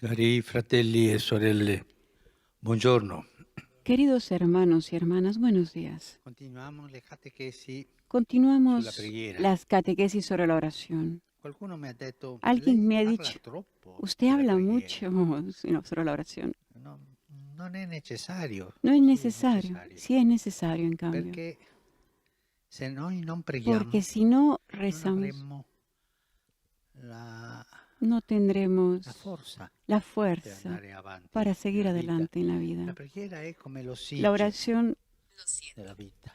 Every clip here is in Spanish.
Cari fratelli e sorelle, buongiorno. Queridos hermanos y hermanas, buenos días. Continuiamo le catechesi sulla Continuamos preghiera. las catequesis sobre la oración. Qualcuno mi ha detto, Alguien lei me ha parla dicho, troppo usted della habla preghiera. mucho sobre la oración. No, non è necessario. No es Sì, è necesario, necessario. sí es necesario en cambio. Perché se noi non Porque preghiamo, si no non rezamos, avremmo la, no la tendremos forza la per fuerza andare avanti para seguir nella vita. adelante en la La vida. preghiera è come La l'ossigeno oración della vita.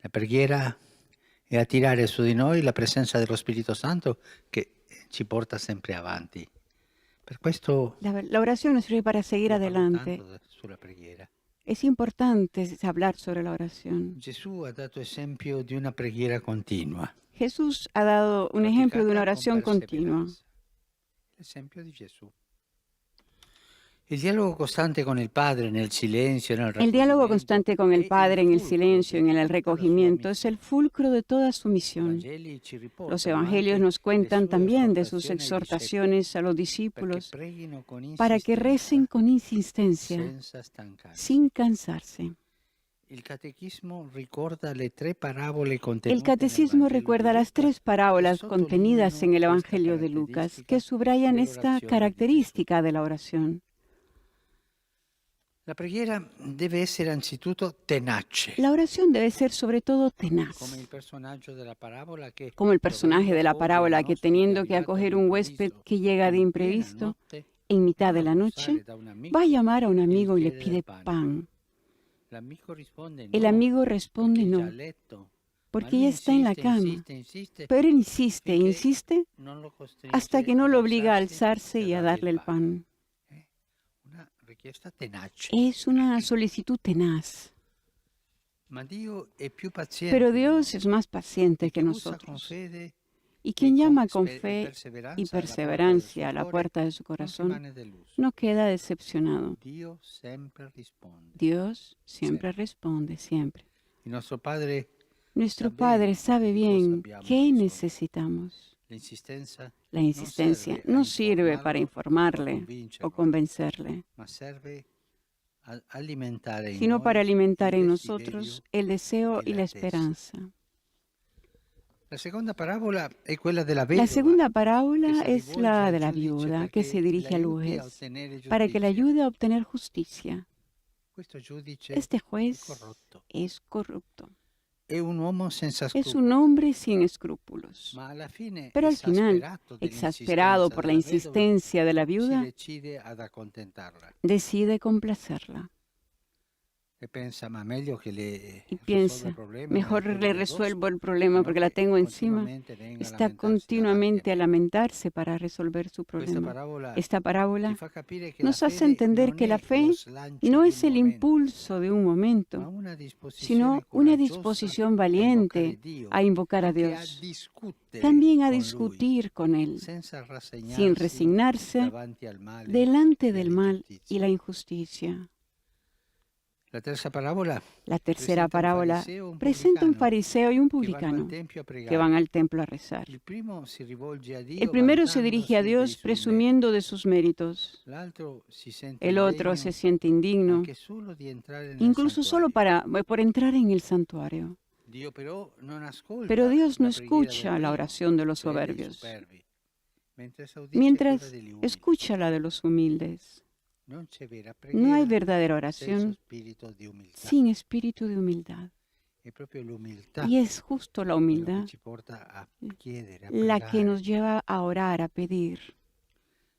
La preghiera è attirare su di noi la presenza dello Spirito Santo che ci porta sempre avanti. Per questo la oración nos sirve para seguir io parlo adelante. tanto sulla preghiera. Es importante hablar sobre la oración. Gesù ha dato esempio di una preghiera continua, Jesús ha dado un ejemplo de una praticata con oración continua. perseveranza. L'esempio di Gesù. Il dialogo costante con il Padre nel silenzio, nel El diálogo raccoglimento constante con è el il Padre en el fulcro silencio, di en el tutta la sua recogimiento, es el missione. fulcro de toda su I misión. Vangeli ci Los riportano evangelios anche nos le cuentan sue también de sus esortazioni ai discepoli exhortaciones a los perché discípulos preghino con para que recen insistenza con insistencia, senza stancarsi. sin cansarse. Il catechismo ricorda le tre parabole El contenute nel catecismo Vangelo di recuerda las Luca tres che parábolas contenidas sottolineano en el questa Evangelio de Lucas que caratteristica subrayan esta dell'orazione di Gesù. característica de la oración. La preghiera deve essere anzitutto tenace, La oración debe ser sobre todo tenaz, come il personaggio della parabola che, como el personaje dovendo de la accogliere un parábola que ospite teniendo que arrivato acoger un huésped all'improvviso que llega de in piena imprevisto, notte, en mitad va de a la noche, bussare da un va a amico llamar a un e gli amigo y le chiede pide pane. pan. L'amico risponde El no, amigo perché responde è già a no, letto, ma porque lui ya está en la insiste, cama. insiste, insiste, Pero él insiste e finché insiste non lo hasta costringe que no ad lo obliga a alzarsi alzarse e a y a dargli il darle el pane. pan. È una richiesta tenace. Es una solicitud tenaz. Ma Dio è più Pero paziente di Dios noi. es más paciente Il que che bussa con nosotros. fede Y e quien con llama con e fe y perseveranza alla porta del suo perseverancia a la cuore puerta de su non corazón rimane deluso. no queda decepcionado. Dio sempre risponde. Dios siempre Sempre. responde, siempre. Il nostro Padre Nuestro sa Padre bene sabe di cosa bien abbiamo qué bisogno. necesitamos. L'insistenza La non insistencia serve a no sirve para informarlo o a informarle o convincerlo, convencerle, ma serve a alimentare in sino para noi alimentar il en desiderio nosotros el deseo e y la l'attesa. esperanza. La seconda parabola è quella della La vedova segunda che parábola si es rivolge la al de la giudice viuda que se perché dirige al l'aiuti a juez ottenere para que le giustizia. ayude a obtener justicia. Questo giudice Este è juez corrotto, es corrupto. è un uomo senza Es un scrupoli, hombre sin escrúpulos. ma alla fine, Pero al final, esasperato exasperado dall'insistenza por la della vedova, insistencia de la si viuda, decide ad accontentarla decide complacerla e pensa, ma meglio che le y risolva il piensa, problema e me la mejor toglie le di resuelvo addosso, el e problema non porque la che tengo encima. continuamente venga a Está lamentarsi davanti a continuamente a me. lamentarse para resolver su Questa problema. parabola Esta ci parábola fa capire che la nos hace fede entender non que la è lo fe slancio no di un es el momento, impulso de un ma momento, una sino disposizione una coraggiosa disposición a invocare valiente Dio, a invocar a anche a Dios, discutere también a con Lui, discutir con Él, senza sin rassegnarsi resignarse davanti al male delante e del mal y la all'ingiustizia. injusticia. La terza parabola La tercera presenta un parábola fariseo e un presenta un pubblicano fariseo y un che vanno al publicano tempio a que van pregare. al templo a rezar. Il primo si rivolge a El Dio primero se dirige a vantandosi dei Dios suoi meriti. presumiendo de sus méritos. L'altro si sente El otro se indegno siente indigno, anche solo di entrare nel incluso solo santuario. por entrar en el santuario. Dio però non Pero ascolta Dios no la preghiera del escucha la primo, oración de los cioè dei soberbios, superbi, mentre esaudisce quella mientras degli umili. escucha la de los humildes. Non c'è vera No hay preghiera verdadera senza oración spirito di umiltà. sin espíritu de humildad. È proprio l'umiltà Y es justo la quello che humildad ci porta a chiedere, a la que pregare. nos lleva a orar, a pedir.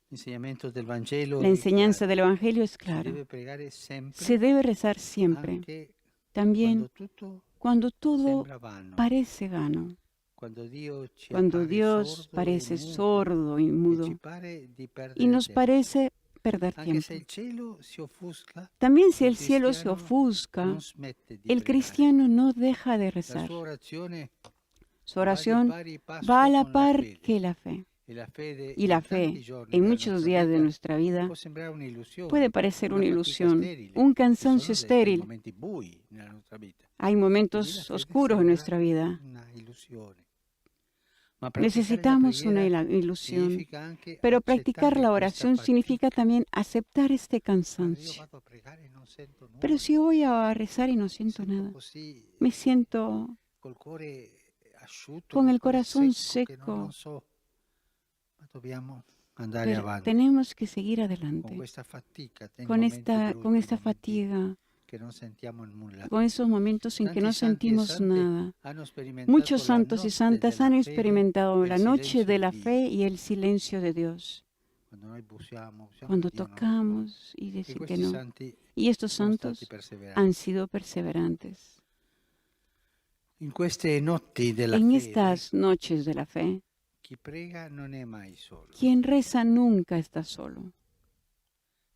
L'insegnamento del Vangelo La è enseñanza chiaro. del Evangelio es Si clara. deve pregare sempre, Se debe rezar siempre, anche también quando tutto cuando todo sembra vano, parece vano, quando Dio ci cuando appare Dios sordo e parece muto sordo y e ci mudo pare di y perdere nos tempo. parece perder Anche tiempo. se il cielo si offusca, También si il el cielo se cristiano ofusca, non smette di el pregare. cristiano no deja de La rezar. sua orazione Su va di oración pari passo va a la con la par fede. que la fe. E la fede Y la in tanti fe, giorni en della muchos nostra días de vita nuestra vida, può sembrare un'illusione, puede parecer una una fatica ilusión, sterile. un Ci cansancio sono dei estéril. momenti bui nella nostra vita. Hay Quindi la momentos fede oscuros en sembra nuestra vida. una illusione. Ma praticare la Necesitamos una preghiera ilusión, significa anche pero practicar accettare la questa oración significa fatica. también aceptar este Guarda, io cansancio. vado a pregare e non sento Pero nulla. si voy a rezar y no Mi siento sento nada, così me siento col cuore asciutto, con col el cuore corazón secco, che non seco, so, ma dobbiamo andare pero avanti. tenemos que seguir Con adelante, questa fatica, nei momenti con brutti, esta momenti fatiga, che non sentiamo nulla. con esos momentos en que Tanti no santi e sentimos sante nada. hanno sperimentato Muchos la santos y notte santas della han fede experimentado e il la noche silenzio de di la Dio. fe y el silencio de Dios. Quando noi bussiamo e Cuando Dio non risponde. tocamos y E dicen que questi no. santi Y estos sono stati santos han perseveranti. sido perseverantes. In queste notti della En fede, estas noches de la fe, chi prega non è mai solo. quien reza nunca está solo.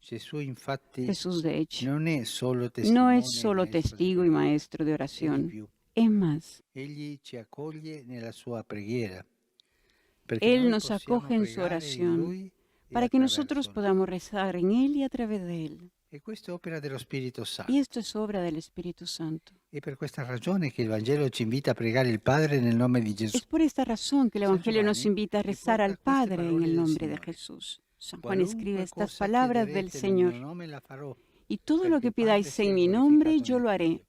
Gesù infatti Jesús, de hecho, non è solo no testimone es e solo maestro di testigo y preghiera, maestro de è di oración. più. Es más, Egli ci accoglie nella sua preghiera, perché Él noi nos possiamo acoge en su pregare in oración Lui e para que nosotros attraverso Lui. podamos rezar en Él y a través de Él. E questa è opera dello Spirito Y Santo. esto es obra del Espíritu Santo. È per questa ragione che il Vangelo ci invita a pregare il Padre nel nome di Gesù. Es por esta razón que el San Evangelio nos Giovanni invita a rezar riporta al queste Padre en parole el del nombre de Signore. Jesús. San Juan escribe Qualunque estas cosa palabras del chiederete nel mio Señor. nome la farò, Y todo lo perché que il Padre pidáis sia en mi nombre, glorificato yo nel lo haré, Figlio.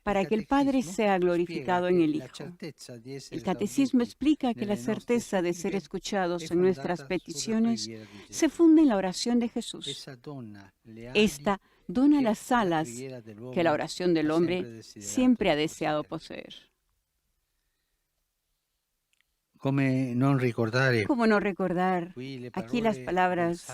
para que el Padre sea glorificado en el La Hijo. certezza di essere El catecismo esauditi explica que la nelle nostre certeza de ser suppliche escuchados è en nuestras fondata sulla peticiones preghiera di Gesù. se funda en la oración de Jesús. Essa donna le ali Esta dona che las la alas preghiera dell'uomo que la oración del ha hombre sempre desiderato siempre ha di deseado possedere. poseer. Come non ricordare ¿Cómo no recordar qui le aquí las parole palabras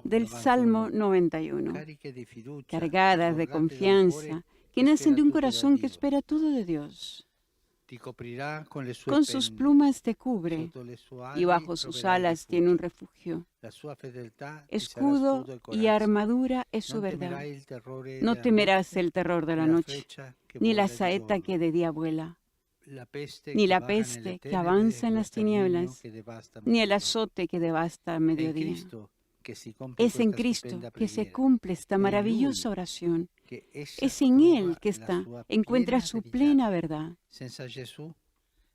del Salmo 91, cariche di fiducia, cargadas de sorgate da un confianza, cuore que che nacen spera de un tutto da corazón que Dio. espera todo de Dios? Ti coprirà con le sue Con sus penne, plumas te cubre sotto le sue y ali bajo sus troverai alas tiene un rifugio. refugio. La sua fedeltà ti sarà Escudo scudo e y corazza. armadura es su Non verdad. temerai il terrore No della temerás notte, el terror de la né la noche, freccia che ni la vola di saeta giorno, que de día vuela, la peste ni che la vaga nelle peste que tenebre, avanza en lo las sterminio tinieblas, che devasta a ni el mezzogiorno. azote que devasta a È in mediodía. Cristo che si compie Es en questa Cristo stupenda que se preghiera. cumple esta È in maravillosa Lui oración. che essa Es en trova Él que la está, sua encuentra piena su verità. plena verdad. Senza Gesù,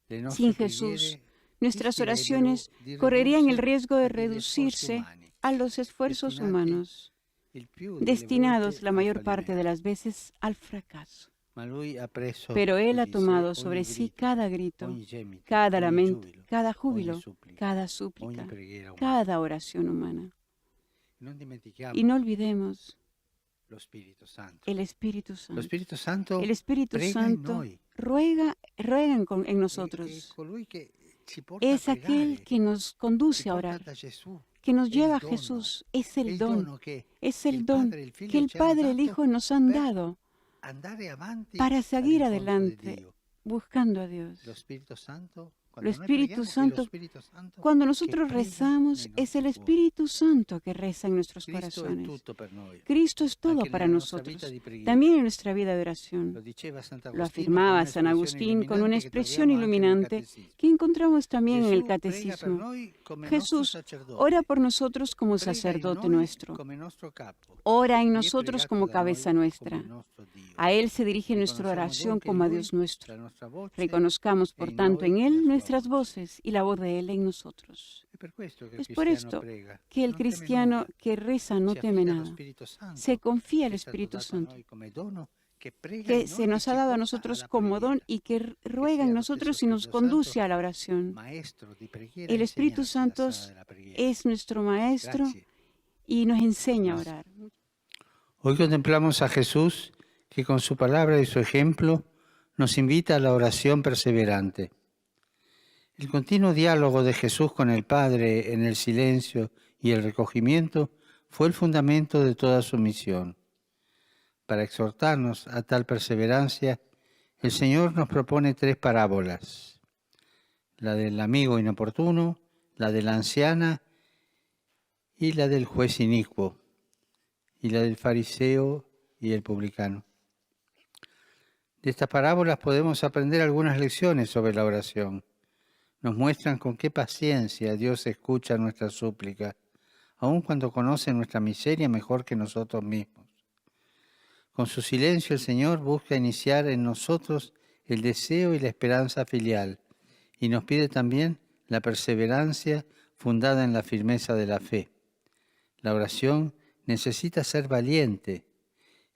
le nostre Sin Jesús, preghiere nuestras rischierebbero oraciones di correrían el ridursi riesgo de agli sforzi reducirse umani, a los esfuerzos destinati humanos, il più delle destinados volte la al mayor parte de fallimento. las veces al fracaso. Ma Lui ha preso Pero Él su ha di sé tomado ogni sobre sí grido, cada grito, ogni gemito, cada ogni lamento, giubilo, cada ogni júbilo, supplica, cada ogni súplica, preghiera umana. cada oración humana. Non dimentichiamo Y no olvidemos lo Spirito Santo. el Espíritu Lo Santo. Spirito Santo El Espíritu prega in Santo noi. ruega en È nosotros. colui che ci porta Es a aquel pregare, que nos ci conduce a porta orar, da Gesù. que nos È lleva il a dono, Jesús. Es è el il don, dono che es el il don Padre e il que Figlio el ci hanno Padre y el dato Hijo nos han per dado andare avanti para seguir all'incontro di adelante Dio. buscando a Dios. Lo Spirito Santo, Lo quando noi Espíritu preghiamo, è lo Santo, Spirito Santo cuando che nosotros prega rezamos, nei es el nostri cuori. Espíritu Santo que reza en nuestros Cristo è corazones. tutto per noi. Cristo es todo Anche para nella nostra nosotros, vita di preghiera. también en nuestra vida de Lo oración. diceva Sant'Agostino Lo con afirmaba una San espressione Agustín con una illuminante che expresión troviamo anche nel iluminante Catecismo. que encontramos también en el Gesù prega per Catecismo. noi come nostro Jesús sacerdote. ora por nosotros como Prega in sacerdote noi nuestro. come nostro capo. Ora en Y è nosotros pregato como da cabeza noi nuestra. come nostro Dio. A Él se dirige nuestra Riconosciamo oración dunque como a in Dios Lui nuestro. la nostra voce Reconozcamos, e por in tanto, noi en la Él sua nuestras voce. voces y la voz de Él en nosotros. È per questo che il Es por cristiano esto prega. que el Non teme cristiano nulla. que reza no Si teme affida allo nada. Spirito Santo, Se confía al che è stato Espíritu dato a Santo, noi come dono, che prega que in se noi e nos ci ha dado a porta nosotros alla como don preghiera. y que ruega sia en lo nosotros stesso y nos Spirito Santo, conduce a la oración. maestro di preghiera, El Espíritu insegnante Santo la sala della preghiera. es nuestro Maestro Grazie. y nos enseña a orar. Hoy contemplamos a Jesús que con su palabra y su ejemplo nos invita a la oración perseverante. El continuo diálogo de Jesús con el Padre en el silencio y el recogimiento fue el fundamento de toda su misión. Para exhortarnos a tal perseverancia, el Señor nos propone 3 parábolas: la del amigo inoportuno, la de la anciana y la del juez inicuo, y la del fariseo y el publicano. De estas parábolas podemos aprender algunas lecciones sobre la oración. Nos muestran con qué paciencia Dios escucha nuestra súplica, aun cuando conoce nuestra miseria mejor que nosotros mismos. Con su silencio el Señor busca iniciar en nosotros el deseo y la esperanza filial, y nos pide también la perseverancia fundada en la firmeza de la fe. La oración necesita ser valiente,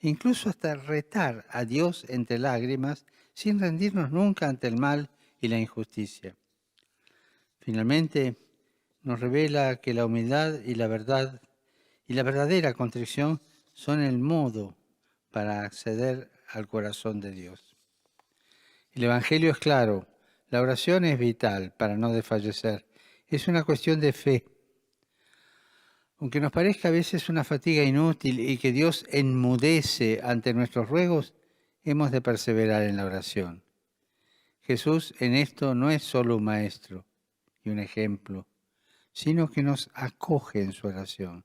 incluso hasta retar a Dios entre lágrimas, sin rendirnos nunca ante el mal y la injusticia. Finalmente, nos revela que la humildad y la verdad y la verdadera contrición son el modo para acceder al corazón de Dios. El Evangelio es claro, la oración es vital para no desfallecer, es una cuestión de fe. Aunque nos parezca a veces una fatiga inútil y que Dios enmudece ante nuestros ruegos, hemos de perseverar en la oración. Jesús en esto no es solo un maestro y un ejemplo, sino que nos acoge en su oración.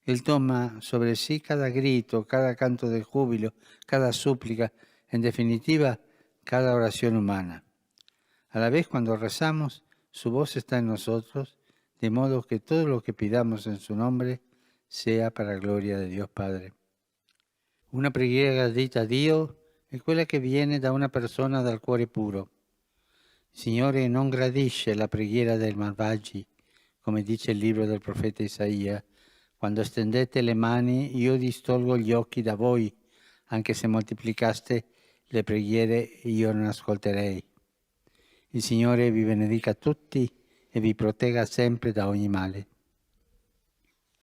Él toma sobre sí cada grito, cada canto de júbilo, cada súplica, en definitiva, cada oración humana. A la vez, cuando rezamos, su voz está en nosotros, de modo que todo lo que pidamos en su nombre sea para gloria de Dios Padre. Una preghiera detta a Dio è quella che viene da una persona dal cuore puro. Il Signore non gradisce la preghiera dei malvagi, come dice il libro del profeta Isaia: quando stendete le mani io distolgo gli occhi da voi, anche se moltiplicaste le preghiere io non ascolterei. Il Signore vi benedica tutti e vi protegga sempre da ogni male.